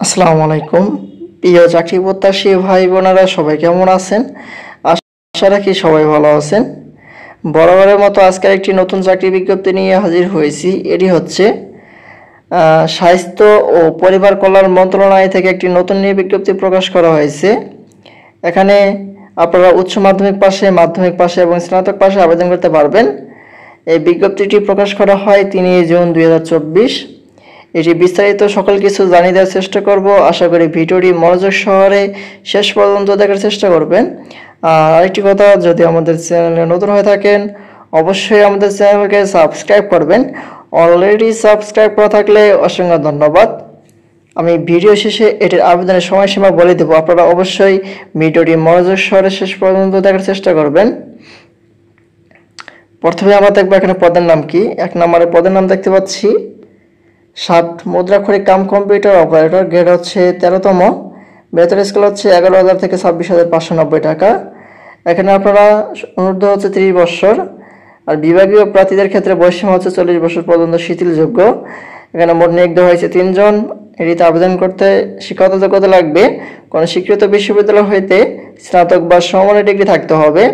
আসসালামু আলাইকুম। প্রিয় চাকরি প্রত্যাশী ভাই বোনেরা সবাই কেমন আছেন? আশা রাখি সবাই ভালো আছেন। বরাবরের মতো আজকের একটি নতুন চাকরি বিজ্ঞপ্তি নিয়ে হাজির হয়েছি। এটি হচ্ছে স্বাস্থ্য ও পরিবার কল্যাণ মন্ত্রণালয় থেকে একটি নতুন নিয়োগ বিজ্ঞপ্তি প্রকাশ করা হয়েছে। এখানে আপনারা উচ্চ মাধ্যমিক পাশে, মাধ্যমিক পাশে এবং স্নাতক পাশে আবেদন করতে পারবেন। এই বিজ্ঞপ্তিটি প্রকাশ করা হয় 3 জুন 2024। এটি বিস্তারিত সকল কিছু জানিয়ে দেওয়ার চেষ্টা করব। আশা করি ভিডিওটি মনোযোগ সহকারে শেষ পর্যন্ত দেখার চেষ্টা করবেন। আর আরেকটি কথা, যদি আমাদের চ্যানেলে নতুন হয়ে থাকেন অবশ্যই আমাদের চ্যানেলকে সাবস্ক্রাইব করবেন। অলরেডি সাবস্ক্রাইব করা থাকলে অসংখ্য ধন্যবাদ। আমি ভিডিও শেষে এটির আবেদনের সময়সীমা বলে দেব, আপনারা অবশ্যই ভিডিওটি মনোযোগ সহকারে শেষ পর্যন্ত দেখার চেষ্টা করবেন। প্রথমে আমরা দেখবো এখানে পদের নাম কি। 1 নম্বরে পদের নাম দেখতে পাচ্ছি 7 মুদ্রাক্ষরিক কাম কম্পিউটার অপারেটর, গ্রেড হচ্ছে 13তম, বেতন স্কেল হচ্ছে 11,000 থেকে 26,590 টাকা। এখানে আপনারা অনুর্ধ হচ্ছে 30 বছর, আর বিভাগীয় প্রার্থীদের ক্ষেত্রে বয়সীমা হচ্ছে 40 বছর পর্যন্ত শিথিলযোগ্য। এখানে মোট নিয়োগ দেওয়া হয়েছে 3 জন। এটিতে আবেদন করতে শিক্ষাগত যোগ্যতা লাগবে কোনো স্বীকৃত বিশ্ববিদ্যালয় হইতে স্নাতক বা সমমানের ডিগ্রি থাকতে হবে,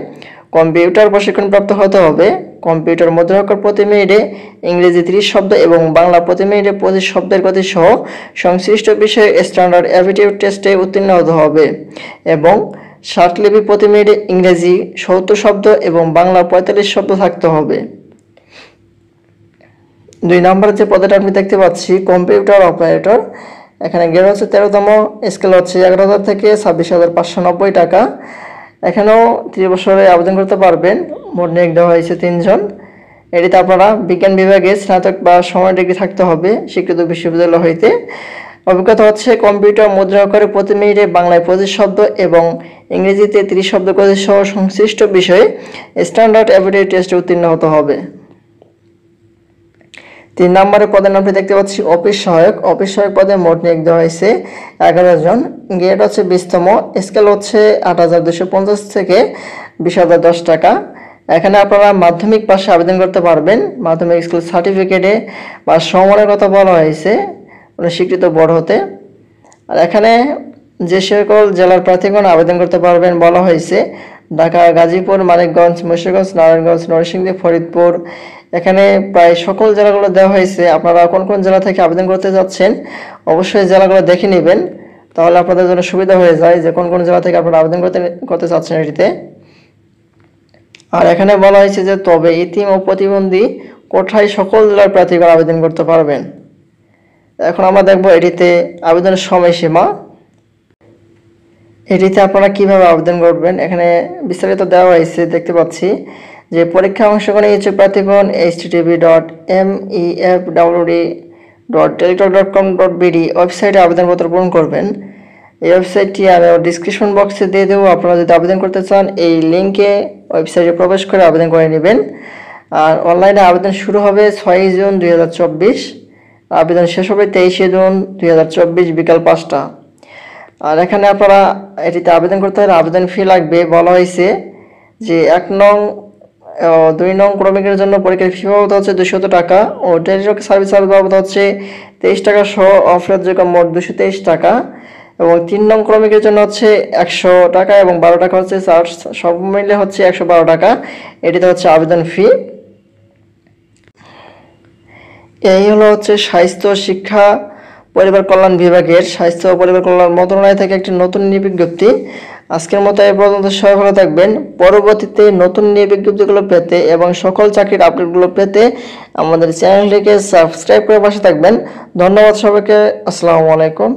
কম্পিউটার প্রশিক্ষণপ্রাপ্ত হতে হবে, কম্পিউটার মুদ্রাক্ষর প্রতি মিনিটে ইংরেজি 30 শব্দ এবং বাংলা প্রতি মিনিটে 25 শব্দের গতি সহ সংশ্লিষ্ট বিষয়ে স্ট্যান্ডার্ড অ্যাপটিটিউড টেস্টে উত্তীর্ণ হতে হবে এবং ষাটলিপি প্রতি মিনিটে ইংরেজি 70 শব্দ এবং বাংলা 45 শব্দ থাকতে হবে। 2 নম্বরে যে পদটা আপনি দেখতে পাচ্ছি কম্পিউটার অপারেটর, এখানে গ্রেড হচ্ছে 13তম, স্কেল হচ্ছে 11,000 থেকে 26,590 টাকা। এখানেও 30 বছরে আবেদন করতে পারবেন। মোট নিয়োগ দেওয়া হয়েছে 3 জন। এটিতে আপনারা বিজ্ঞান বিভাগে স্নাতক বা সমমানের ডিগ্রি থাকতে হবে স্বীকৃত বিশ্ববিদ্যালয় হইতে। অভিজ্ঞতা হচ্ছে কম্পিউটার মুদ্রাক্ষরে প্রতি মিনিটে বাংলায় 25 শব্দ এবং ইংরেজিতে 30 শব্দ গতি সহ সংশ্লিষ্ট বিষয়ে স্ট্যান্ডার্ড অ্যাপটিটিউড টেস্টে উত্তীর্ণ হতে হবে। 3 নম্বরে পদের নামটি দেখতে পাচ্ছি অফিস সহায়ক। অফিস সহায়ক পদে মোট নিয়োগ দেওয়া হয়েছে 11 জন। গ্রেড হচ্ছে 20তম, স্কেল হচ্ছে 8,250 থেকে 20,010 টাকা। এখানে আপনারা মাধ্যমিক পাশে আবেদন করতে পারবেন। মাধ্যমিক স্কুল সার্টিফিকেটে বা সমমানের কথা বলা হয়েছে স্বীকৃত বোর্ড হতে। আর এখানে যে সকল জেলার প্রার্থীগণ আবেদন করতে পারবেন বলা হয়েছে ঢাকা, গাজীপুর, মানিকগঞ্জ, মুন্সিগঞ্জ, নারায়ণগঞ্জ, নরসিংদী, ফরিদপুর। এখানে প্রায় সকল জেলাগুলো দেওয়া হয়েছে। আপনারা কোন কোন জেলা থেকে আবেদন করতে যাচ্ছেন অবশ্যই জেলাগুলো দেখে নেবেন, তাহলে আপনাদের জন্য সুবিধা হয়ে যায় যে কোন কোন জেলা থেকে আপনারা আবেদন করতে চাচ্ছেন এটিতে। আর এখানে বলা হয়েছে যে তবে এতিম ও প্রতিবন্ধী কোঠায় সকল জেলার প্রার্থীগণ আবেদন করতে পারবেন। এখন আমরা দেখব এটিতে আবেদনের সময়সীমা। এটিতে আপনারা কিভাবে আবেদন করবেন এখানে বিস্তারিত দেওয়া হয়েছে দেখতে পাচ্ছি যে পরীক্ষা অংশগ্রহণে ইচ্ছুক প্রার্থীগণ http://mefwd.teletalk.com.bd ওয়েবসাইটে আবেদনপত্র পূরণ করবেন। এই ওয়েবসাইটটি আমি ডিসক্রিপশন বক্সে দিয়ে দেবো। আপনারা যদি আবেদন করতে চান এই লিঙ্কে ওয়েবসাইটে প্রবেশ করে আবেদন করে নেবেন। আর অনলাইনে আবেদন শুরু হবে 6 জুন 2024, আবেদন শেষ হবে 23 জুন 2024 বিকাল 5টা। আর এখানে আপনারা এটিতে আবেদন করতে হলে আবেদন ফি লাগবে বলা হয়েছে যে 1 নং 2 নং ক্রমিকের জন্য পরীক্ষার ফি বাবদ হচ্ছে 200 টাকা ও টেলিটক সার্ভিস চার্জ বাবদ হচ্ছে 23 টাকা সহ অফেরতযোগ্য মোট 223 টাকা এবং 3 নং ক্রমিকের জন্য হচ্ছে 100 টাকা এবং 12 টাকা হচ্ছে চার্জ, সব মিলে হচ্ছে 112 টাকা। এটিতে হচ্ছে আবেদন ফি। এই হলো হচ্ছে স্বাস্থ্য শিক্ষা পরিবার কল্যাণ বিভাগের স্বাস্থ্য ও পরিবার কল্যাণ মন্ত্রণালয় থেকে একটি নতুন নিয়োগ বিজ্ঞপ্তি। আজকের মতো এই পর্যন্ত, সবাই ভালো থাকবেন। পরবর্তীতে নতুন নিয়োগ বিজ্ঞপ্তিগুলো পেতে এবং সকল চাকরির আপডেটগুলো পেতে আমাদের চ্যানেলটিকে সাবস্ক্রাইব করে পাশে থাকবেন। ধন্যবাদ সবাইকে। আসসালামু আলাইকুম।